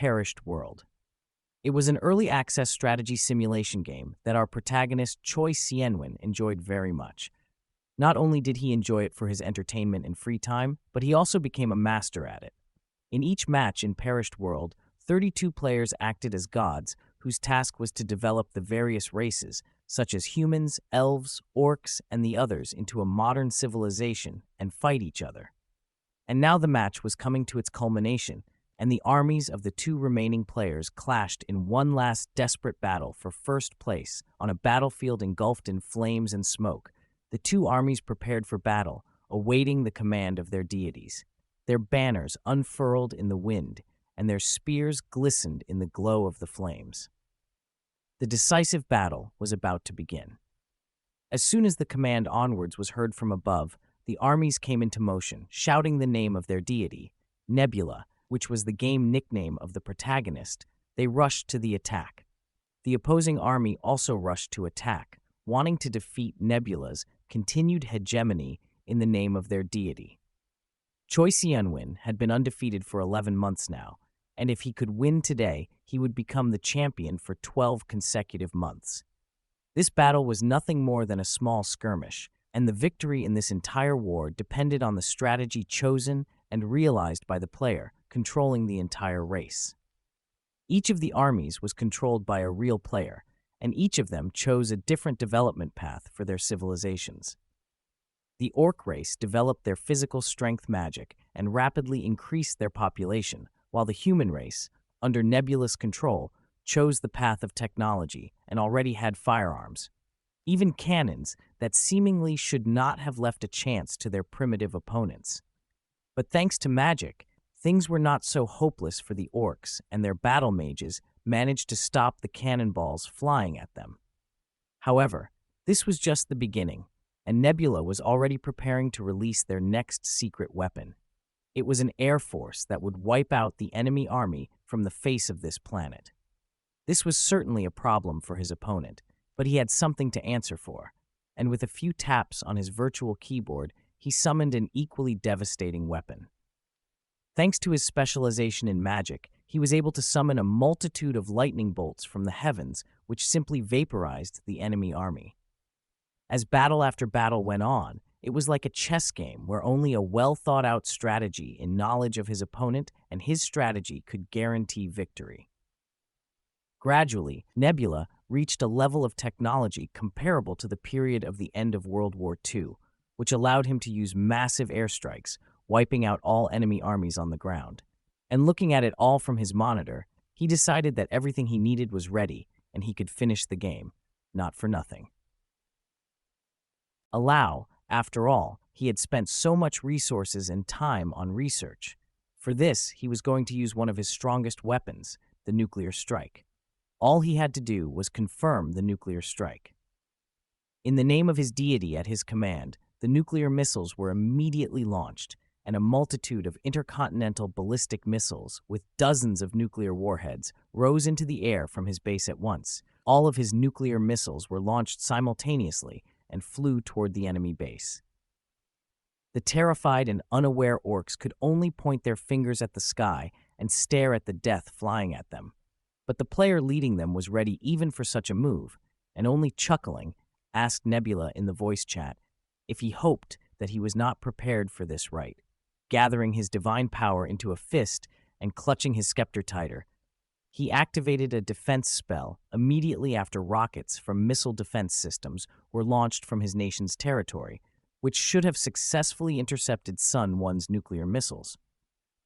Perished World. It was an early access strategy simulation game that our protagonist Choi Sienwin enjoyed very much. Not only did he enjoy it for his entertainment and free time, but he also became a master at it. In each match in Perished World, 32 players acted as gods whose task was to develop the various races, such as humans, elves, orcs, and the others, into a modern civilization and fight each other. And now the match was coming to its culmination, and the armies of the two remaining players clashed in one last desperate battle for first place on a battlefield engulfed in flames and smoke. The two armies prepared for battle, awaiting the command of their deities. Their banners unfurled in the wind, and their spears glistened in the glow of the flames. The decisive battle was about to begin. As soon as the command onwards was heard from above, the armies came into motion, shouting the name of their deity, Nebula, which was the game nickname of the protagonist. They rushed to the attack. The opposing army also rushed to attack, wanting to defeat Nebula's continued hegemony in the name of their deity. Choi Sienwin had been undefeated for 11 months now, and if he could win today, he would become the champion for 12 consecutive months. This battle was nothing more than a small skirmish, and the victory in this entire war depended on the strategy chosen and realized by the player, controlling the entire race. Each of the armies was controlled by a real player, and each of them chose a different development path for their civilizations. The Orc race developed their physical strength magic and rapidly increased their population, while the human race, under Nebula's control, chose the path of technology and already had firearms, even cannons that seemingly should not have left a chance to their primitive opponents. But thanks to magic, things were not so hopeless for the orcs, and their battle mages managed to stop the cannonballs flying at them. However, this was just the beginning, and Nebula was already preparing to release their next secret weapon. It was an air force that would wipe out the enemy army from the face of this planet. This was certainly a problem for his opponent, but he had something to answer for, and with a few taps on his virtual keyboard, he summoned an equally devastating weapon. Thanks to his specialization in magic, he was able to summon a multitude of lightning bolts from the heavens, which simply vaporized the enemy army. As battle after battle went on, it was like a chess game where only a well-thought-out strategy in knowledge of his opponent and his strategy could guarantee victory. Gradually, Nebula reached a level of technology comparable to the period of the end of World War II, which allowed him to use massive airstrikes, wiping out all enemy armies on the ground. And looking at it all from his monitor, he decided that everything he needed was ready and he could finish the game, not for nothing. After all, he had spent so much resources and time on research. For this, he was going to use one of his strongest weapons, the nuclear strike. All he had to do was confirm the nuclear strike. In the name of his deity at his command, the nuclear missiles were immediately launched, and a multitude of intercontinental ballistic missiles with dozens of nuclear warheads rose into the air from his base at once. All of his nuclear missiles were launched simultaneously and flew toward the enemy base. The terrified and unaware orcs could only point their fingers at the sky and stare at the death flying at them. But the player leading them was ready even for such a move, and only chuckling, asked Nebula in the voice chat if he hoped that he was not prepared for this right. Gathering his divine power into a fist and clutching his scepter tighter, he activated a defense spell immediately after rockets from missile defense systems were launched from his nation's territory, which should have successfully intercepted Sun 1's nuclear missiles.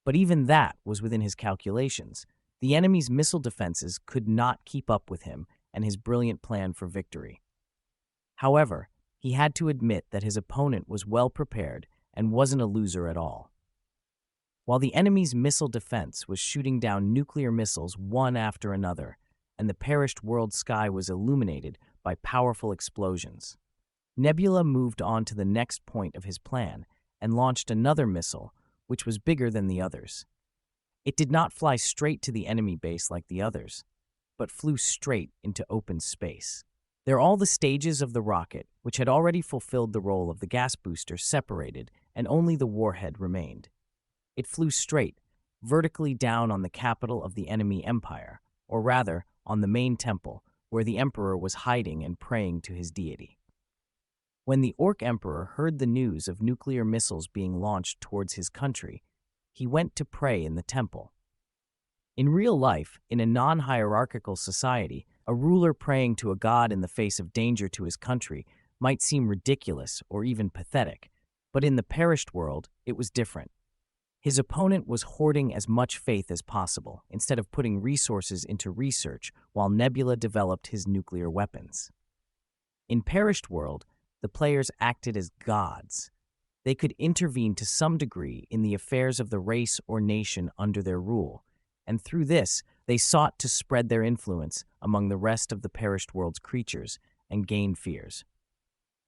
But even that was within his calculations. The enemy's missile defenses could not keep up with him and his brilliant plan for victory. However, he had to admit that his opponent was well prepared and wasn't a loser at all. While the enemy's missile defense was shooting down nuclear missiles one after another, and the perished world sky was illuminated by powerful explosions, Nebula moved on to the next point of his plan and launched another missile, which was bigger than the others. It did not fly straight to the enemy base like the others, but flew straight into open space. There all the stages of the rocket, which had already fulfilled the role of the gas booster, separated, and only the warhead remained. It flew straight, vertically down on the capital of the enemy empire, or rather, on the main temple, where the emperor was hiding and praying to his deity. When the Orc Emperor heard the news of nuclear missiles being launched towards his country, he went to pray in the temple. In real life, in a non-hierarchical society, a ruler praying to a god in the face of danger to his country might seem ridiculous or even pathetic, but in the perished world, it was different. His opponent was hoarding as much faith as possible instead of putting resources into research while Nebula developed his nuclear weapons. In Perished World, the players acted as gods. They could intervene to some degree in the affairs of the race or nation under their rule, and through this, they sought to spread their influence among the rest of the Perished World's creatures and gain fears.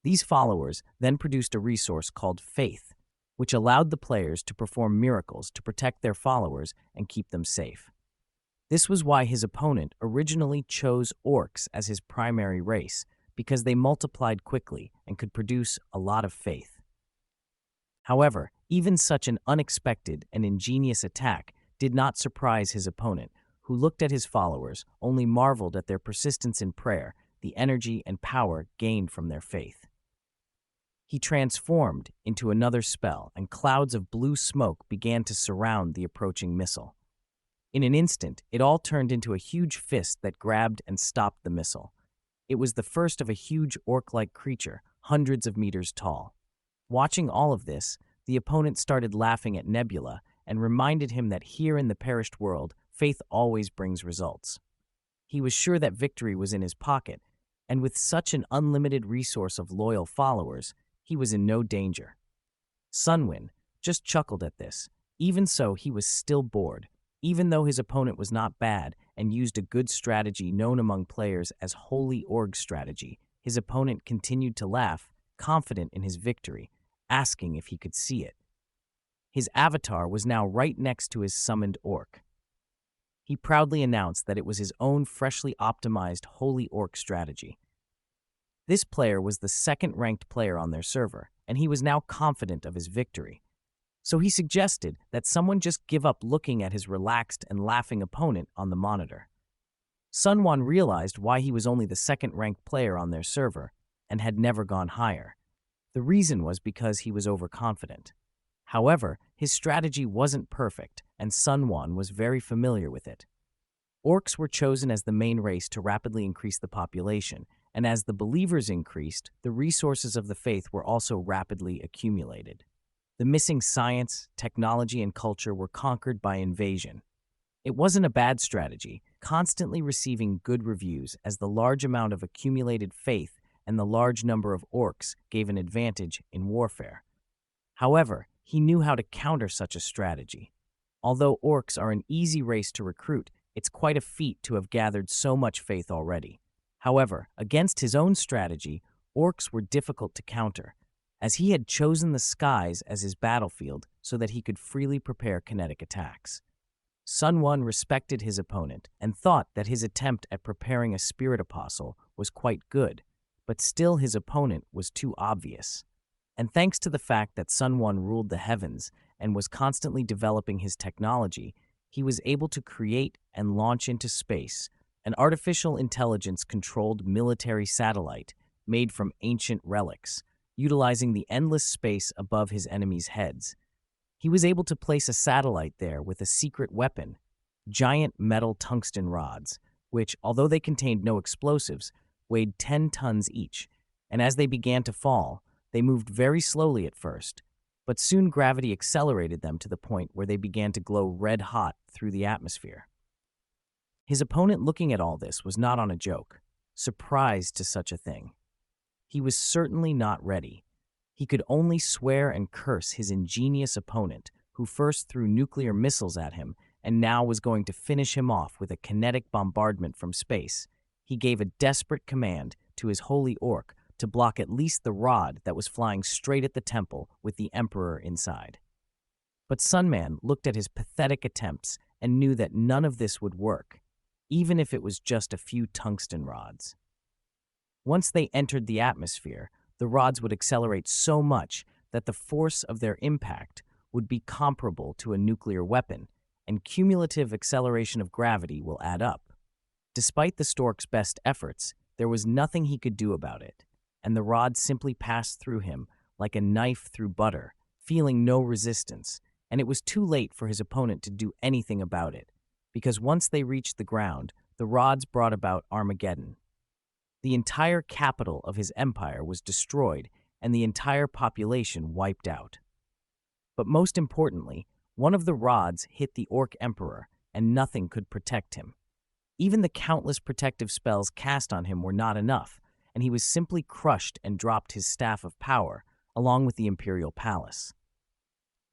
These followers then produced a resource called faith, which allowed the players to perform miracles to protect their followers and keep them safe. This was why his opponent originally chose orcs as his primary race, because they multiplied quickly and could produce a lot of faith. However, even such an unexpected and ingenious attack did not surprise his opponent, who looked at his followers, only marveled at their persistence in prayer, the energy and power gained from their faith. He transformed into another spell, and clouds of blue smoke began to surround the approaching missile. In an instant, it all turned into a huge fist that grabbed and stopped the missile. It was the first of a huge orc-like creature, hundreds of meters tall. Watching all of this, the opponent started laughing at Nebula and reminded him that here in the Perished World, faith always brings results. He was sure that victory was in his pocket, and with such an unlimited resource of loyal followers, he was in no danger. Sunwin just chuckled at this. Even so, he was still bored. Even though his opponent was not bad and used a good strategy known among players as Holy Orc strategy, his opponent continued to laugh, confident in his victory, asking if he could see it. His avatar was now right next to his summoned orc. He proudly announced that it was his own freshly optimized Holy Orc strategy. This player was the second-ranked player on their server, and he was now confident of his victory. So he suggested that someone just give up looking at his relaxed and laughing opponent on the monitor. Sunwon realized why he was only the second-ranked player on their server and had never gone higher. The reason was because he was overconfident. However, his strategy wasn't perfect, and Sunwon was very familiar with it. Orcs were chosen as the main race to rapidly increase the population, and as the believers increased, the resources of the faith were also rapidly accumulated. The missing science, technology, and culture were conquered by invasion. It wasn't a bad strategy, constantly receiving good reviews as the large amount of accumulated faith and the large number of orcs gave an advantage in warfare. However, he knew how to counter such a strategy. Although orcs are an easy race to recruit, it's quite a feat to have gathered so much faith already. However, against his own strategy, orcs were difficult to counter, as he had chosen the skies as his battlefield so that he could freely prepare kinetic attacks. Sunwon respected his opponent and thought that his attempt at preparing a spirit apostle was quite good, but still his opponent was too obvious. And thanks to the fact that Sunwon ruled the heavens and was constantly developing his technology, he was able to create and launch into space an artificial intelligence-controlled military satellite made from ancient relics, utilizing the endless space above his enemies' heads. He was able to place a satellite there with a secret weapon, giant metal tungsten rods, which, although they contained no explosives, weighed 10 tons each, and as they began to fall, they moved very slowly at first, but soon gravity accelerated them to the point where they began to glow red-hot through the atmosphere. His opponent, looking at all this, was not on a joke, surprised to such a thing. He was certainly not ready. He could only swear and curse his ingenious opponent, who first threw nuclear missiles at him and now was going to finish him off with a kinetic bombardment from space. He gave a desperate command to his Holy Orc to block at least the rod that was flying straight at the temple with the Emperor inside. But Sunman looked at his pathetic attempts and knew that none of this would work, even if it was just a few tungsten rods. Once they entered the atmosphere, the rods would accelerate so much that the force of their impact would be comparable to a nuclear weapon, and cumulative acceleration of gravity will add up. Despite the stork's best efforts, there was nothing he could do about it, and the rod simply passed through him like a knife through butter, feeling no resistance, and it was too late for his opponent to do anything about it, because once they reached the ground, the rods brought about Armageddon. The entire capital of his empire was destroyed, and the entire population wiped out. But most importantly, one of the rods hit the Orc Emperor, and nothing could protect him. Even the countless protective spells cast on him were not enough, and he was simply crushed and dropped his staff of power, along with the imperial palace.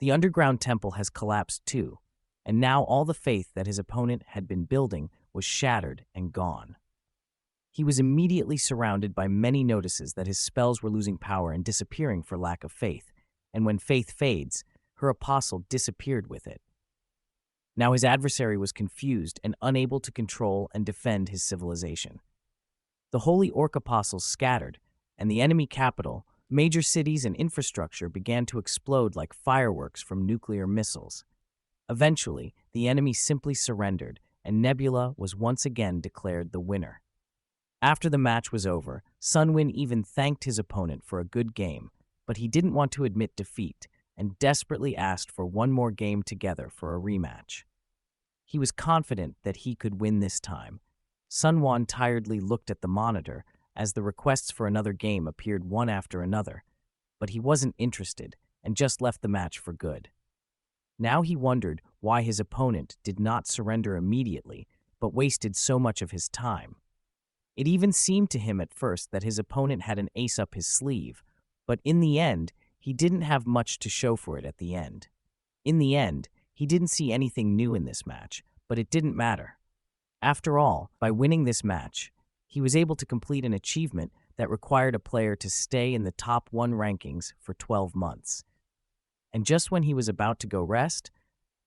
The underground temple has collapsed too, and now all the faith that his opponent had been building was shattered and gone. He was immediately surrounded by many notices that his spells were losing power and disappearing for lack of faith, and when faith fades, her apostle disappeared with it. Now his adversary was confused and unable to control and defend his civilization. The Holy Orc apostles scattered, and the enemy capital, major cities and infrastructure began to explode like fireworks from nuclear missiles. Eventually, the enemy simply surrendered, and Nebula was once again declared the winner. After the match was over, Sunwin even thanked his opponent for a good game, but he didn't want to admit defeat and desperately asked for one more game together for a rematch. He was confident that he could win this time. Sunwon tiredly looked at the monitor as the requests for another game appeared one after another, but he wasn't interested and just left the match for good. Now he wondered why his opponent did not surrender immediately, but wasted so much of his time. It even seemed to him at first that his opponent had an ace up his sleeve, but in the end, he didn't have much to show for it at the end. In the end, he didn't see anything new in this match, but it didn't matter. After all, by winning this match, he was able to complete an achievement that required a player to stay in the top 1 rankings for 12 months. And just when he was about to go rest,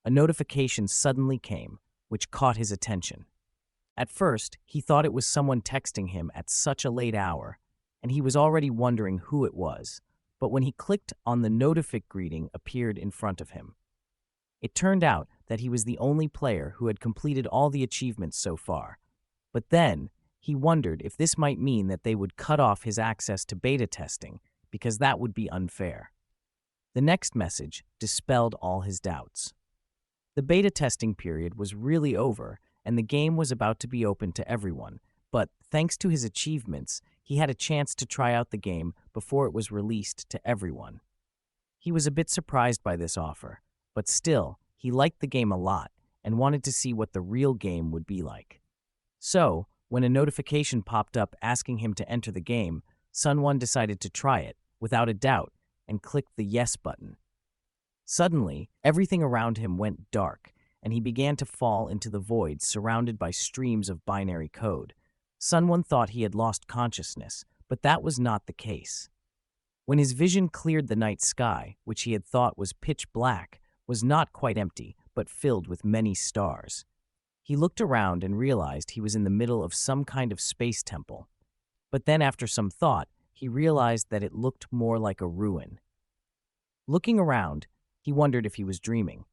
a notification suddenly came, which caught his attention. At first, he thought it was someone texting him at such a late hour, and he was already wondering who it was. But when he clicked on the notific greeting appeared in front of him. It turned out that he was the only player who had completed all the achievements so far. But then, he wondered if this might mean that they would cut off his access to beta testing, because that would be unfair. The next message dispelled all his doubts. The beta testing period was really over, and the game was about to be open to everyone, but thanks to his achievements, he had a chance to try out the game before it was released to everyone. He was a bit surprised by this offer, but still, he liked the game a lot and wanted to see what the real game would be like. So, when a notification popped up asking him to enter the game, Sunwon decided to try it, without a doubt, and clicked the yes button. Suddenly, everything around him went dark, and he began to fall into the void surrounded by streams of binary code. Sunwon thought he had lost consciousness, but that was not the case. When his vision cleared, the night sky, which he had thought was pitch black, was not quite empty, but filled with many stars. He looked around and realized he was in the middle of some kind of space temple. But then after some thought, he realized that it looked more like a ruin. Looking around, he wondered if he was dreaming.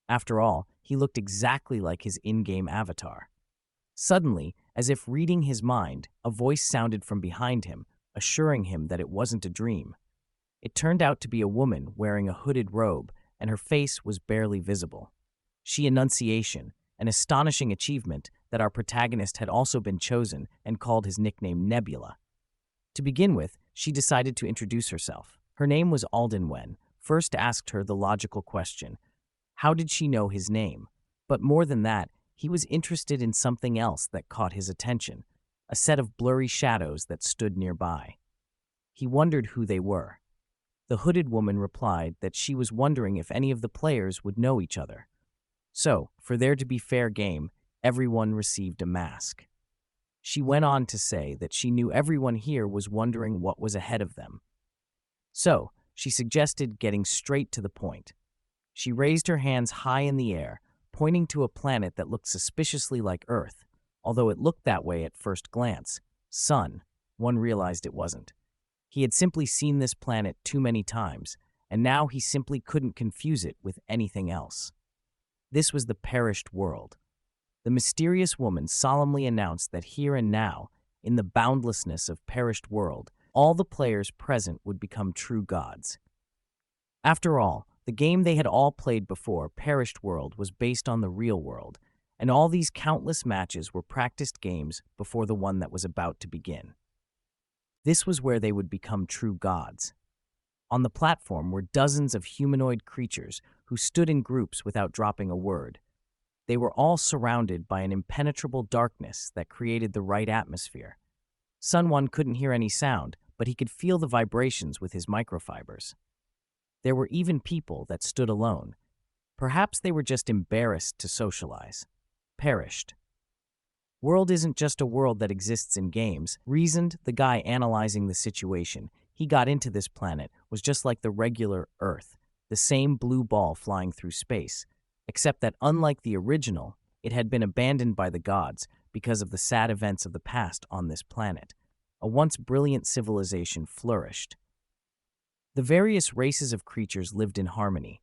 After all, he looked exactly like his in-game avatar. Suddenly, as if reading his mind, a voice sounded from behind him, assuring him that it wasn't a dream. It turned out to be a woman wearing a hooded robe, and her face was barely visible. She Annunciation, an astonishing achievement that our protagonist had also been chosen and called his nickname Nebula. To begin with, she decided to introduce herself. Her name was Alden Wen. First asked her the logical question, how did she know his name? But more than that, he was interested in something else that caught his attention, a set of blurry shadows that stood nearby. He wondered who they were. The hooded woman replied that she was wondering if any of the players would know each other. So, for there to be fair game, everyone received a mask. She went on to say that she knew everyone here was wondering what was ahead of them. So, she suggested getting straight to the point. She raised her hands high in the air, pointing to a planet that looked suspiciously like Earth, although it looked that way at first glance. Sun, one realized it wasn't. He had simply seen this planet too many times, and now he simply couldn't confuse it with anything else. This was the perished world. The mysterious woman solemnly announced that here and now, in the boundlessness of perished world, all the players present would become true gods. After all, the game they had all played before, Perished World, was based on the real world, and all these countless matches were practiced games before the one that was about to begin. This was where they would become true gods. On the platform were dozens of humanoid creatures who stood in groups without dropping a word. They were all surrounded by an impenetrable darkness that created the right atmosphere. Sunwon couldn't hear any sound, but he could feel the vibrations with his microfibers. There were even people that stood alone. Perhaps they were just embarrassed to socialize. Perished. World isn't just a world that exists in games, reasoned the guy analyzing the situation. He got into this planet was just like the regular Earth, the same blue ball flying through space, except that unlike the original, it had been abandoned by the gods because of the sad events of the past on this planet. A once brilliant civilization flourished. The various races of creatures lived in harmony.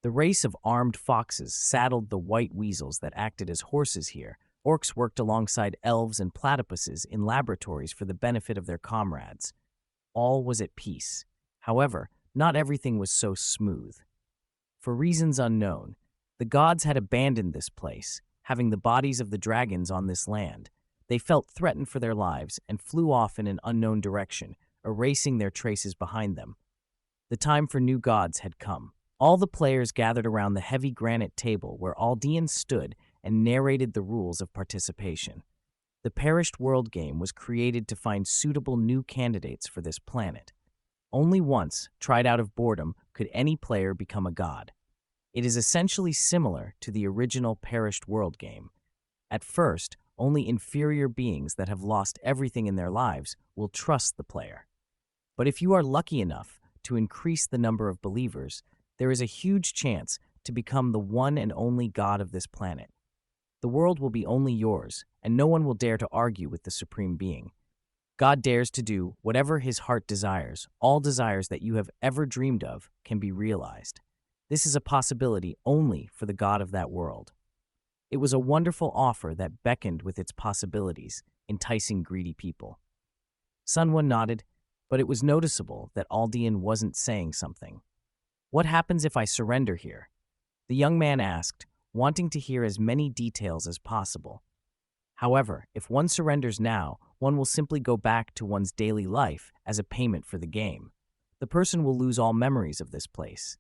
The race of armed foxes saddled the white weasels that acted as horses here. Orcs worked alongside elves and platypuses in laboratories for the benefit of their comrades. All was at peace. However, not everything was so smooth. For reasons unknown, the gods had abandoned this place, having the bodies of the dragons on this land. They felt threatened for their lives and flew off in an unknown direction, erasing their traces behind them. The time for new gods had come. All the players gathered around the heavy granite table where Aldean stood and narrated the rules of participation. The Perished World game was created to find suitable new candidates for this planet. Only once, tried out of boredom, could any player become a god. It is essentially similar to the original Perished World game. At first, only inferior beings that have lost everything in their lives will trust the player. But if you are lucky enough to increase the number of believers, there is a huge chance to become the one and only god of this planet. The world will be only yours, and no one will dare to argue with the Supreme Being. God dares to do whatever his heart desires. All desires that you have ever dreamed of can be realized. This is a possibility only for the God of that world. It was a wonderful offer that beckoned with its possibilities, enticing greedy people. Sunwon nodded, but it was noticeable that Aldean wasn't saying something. What happens if I surrender here? The young man asked, wanting to hear as many details as possible. However, if one surrenders now, one will simply go back to one's daily life as a payment for the game. The person will lose all memories of this place.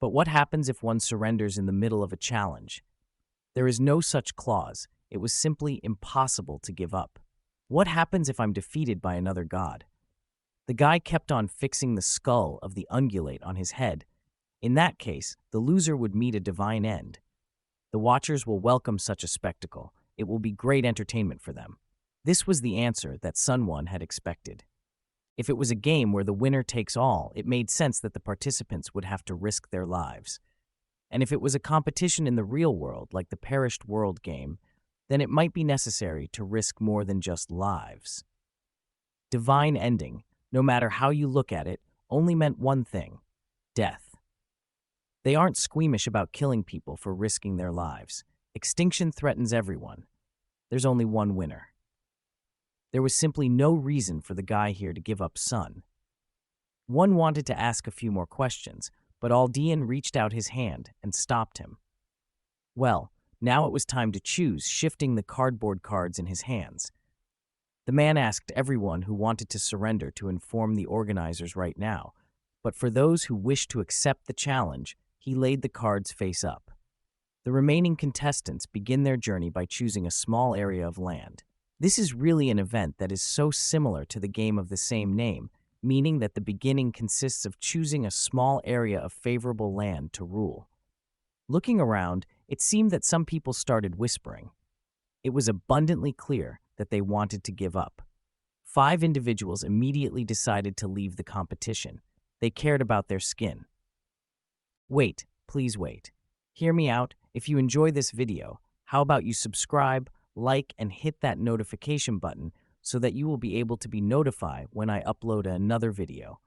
But what happens if one surrenders in the middle of a challenge? There is no such clause. It was simply impossible to give up. What happens if I'm defeated by another god? The guy kept on fixing the skull of the ungulate on his head. In that case, the loser would meet a divine end. The watchers will welcome such a spectacle. It will be great entertainment for them. This was the answer that Sunwon had expected. If it was a game where the winner takes all, it made sense that the participants would have to risk their lives. And if it was a competition in the real world, like the Perished World game, then it might be necessary to risk more than just lives. Divine ending, no matter how you look at it, only meant one thing: death. They aren't squeamish about killing people for risking their lives. Extinction threatens everyone. There's only one winner. There was simply no reason for the guy here to give up Sun. One wanted to ask a few more questions, but Aldean reached out his hand and stopped him. Well, now it was time to choose, shifting the cardboard cards in his hands. The man asked everyone who wanted to surrender to inform the organizers right now, but for those who wished to accept the challenge, he laid the cards face up. The remaining contestants begin their journey by choosing a small area of land. This is really an event that is so similar to the game of the same name, meaning that the beginning consists of choosing a small area of favorable land to rule. Looking around, it seemed that some people started whispering. It was abundantly clear that they wanted to give up. 5 individuals immediately decided to leave the competition. They cared about their skin. Wait, please wait. Hear me out. If you enjoy this video, how about you subscribe, like, and hit that notification button so that you will be able to be notified when I upload another video.